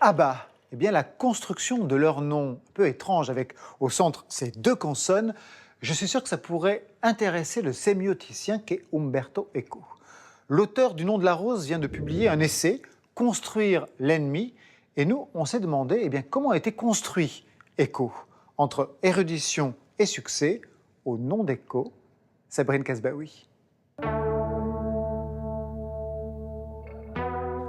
Abba, eh bien, la construction de leur nom, un peu étrange, avec au centre ces deux consonnes, je suis sûr que ça pourrait intéresser le sémioticien qu'est Umberto Eco. L'auteur du Nom de la rose vient de publier un essai, Construire l'ennemi, et nous, on s'est demandé eh bien, comment a été construit Eco, entre érudition et succès, au nom d'Eco, Sabrine Kasbaoui.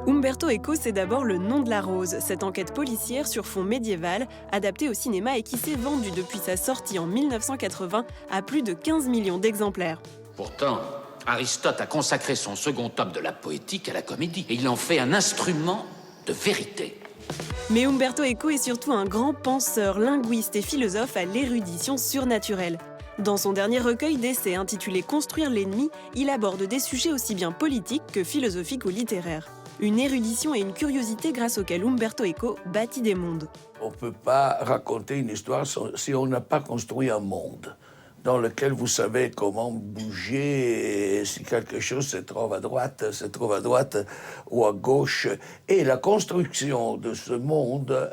Umberto Eco, c'est d'abord Le Nom de la rose, cette enquête policière sur fond médiéval, adaptée au cinéma et qui s'est vendue depuis sa sortie en 1980 à plus de 15 millions d'exemplaires. Pourtant, Aristote a consacré son second tome de la poétique à la comédie, et il en fait un instrument de vérité. Mais Umberto Eco est surtout un grand penseur, linguiste et philosophe à l'érudition surnaturelle. Dans son dernier recueil d'essais intitulé Construire l'ennemi, il aborde des sujets aussi bien politiques que philosophiques ou littéraires. Une érudition et une curiosité grâce auxquelles Umberto Eco bâtit des mondes. On ne peut pas raconter une histoire si on n'a pas construit un monde dans lequel vous savez comment bouger, et si quelque chose se trouve à droite ou à gauche. Et la construction de ce monde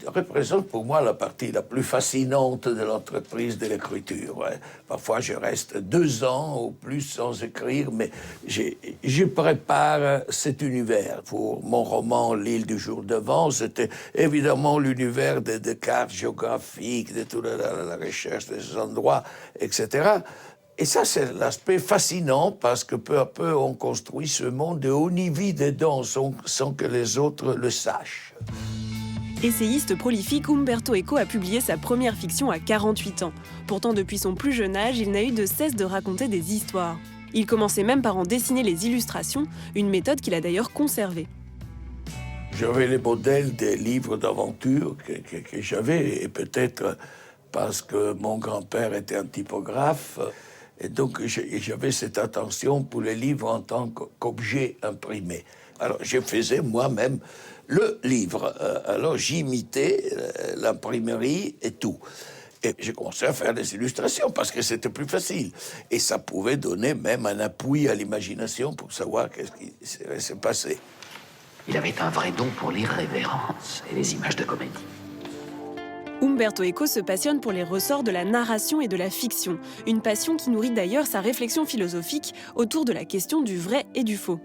représente pour moi la partie la plus fascinante de l'entreprise de l'écriture. Parfois, je reste 2 ans ou plus sans écrire, mais je prépare cet univers. Pour mon roman « L'île du jour d'avant », c'était évidemment l'univers de cartes géographiques, de toute la recherche des endroits, etc. Et ça, c'est l'aspect fascinant, parce que peu à peu, on construit ce monde et on y vit dedans sans que les autres le sachent. Essayiste prolifique, Umberto Eco a publié sa première fiction à 48 ans. Pourtant, depuis son plus jeune âge, il n'a eu de cesse de raconter des histoires. Il commençait même par en dessiner les illustrations, une méthode qu'il a d'ailleurs conservée. J'avais les modèles des livres d'aventure que j'avais, et peut-être parce que mon grand-père était un typographe, et donc j'avais cette attention pour les livres en tant qu'objet imprimé. Alors je faisais moi-même le livre, alors j'imitais l'imprimerie et tout. Et j'ai commencé à faire des illustrations parce que c'était plus facile. Et ça pouvait donner même un appui à l'imagination pour savoir qu'est-ce qui s'est passé. Il avait un vrai don pour l'irrévérence et les images de comédie. Umberto Eco se passionne pour les ressorts de la narration et de la fiction, une passion qui nourrit d'ailleurs sa réflexion philosophique autour de la question du vrai et du faux.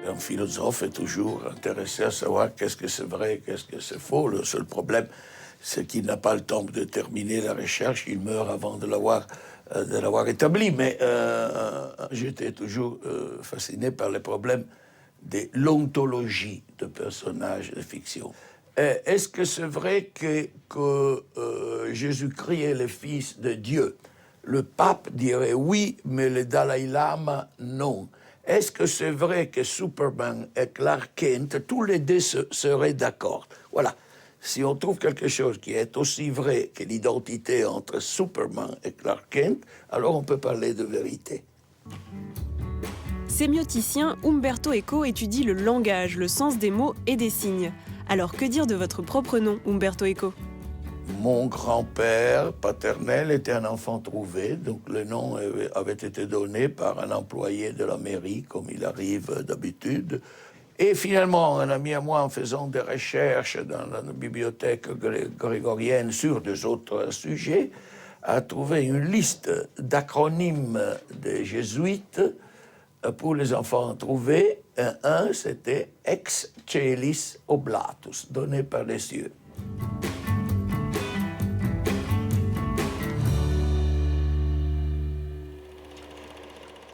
Un philosophe est toujours intéressé à savoir qu'est-ce que c'est vrai, qu'est-ce que c'est faux. Le seul problème, c'est qu'il n'a pas le temps de terminer la recherche, il meurt avant de l'avoir établi. Mais j'étais toujours fasciné par les problèmes de l'ontologie de personnages de fiction. Est-ce que c'est vrai que Jésus-Christ est le Fils de Dieu? Le pape dirait oui, mais le Dalai Lama, non. Est-ce que c'est vrai que Superman et Clark Kent, tous les deux seraient d'accord? Voilà. Si on trouve quelque chose qui est aussi vrai que l'identité entre Superman et Clark Kent, alors on peut parler de vérité. Sémioticien, Umberto Eco étudie le langage, le sens des mots et des signes. Alors que dire de votre propre nom, Umberto Eco? Mon grand-père paternel était un enfant trouvé, donc le nom avait été donné par un employé de la mairie, comme il arrive d'habitude. Et finalement, un ami à moi, en faisant des recherches dans la bibliothèque grégorienne sur des autres sujets, a trouvé une liste d'acronymes des jésuites pour les enfants trouvés. Un, c'était Ex Caelis Oblatus, donné par les cieux.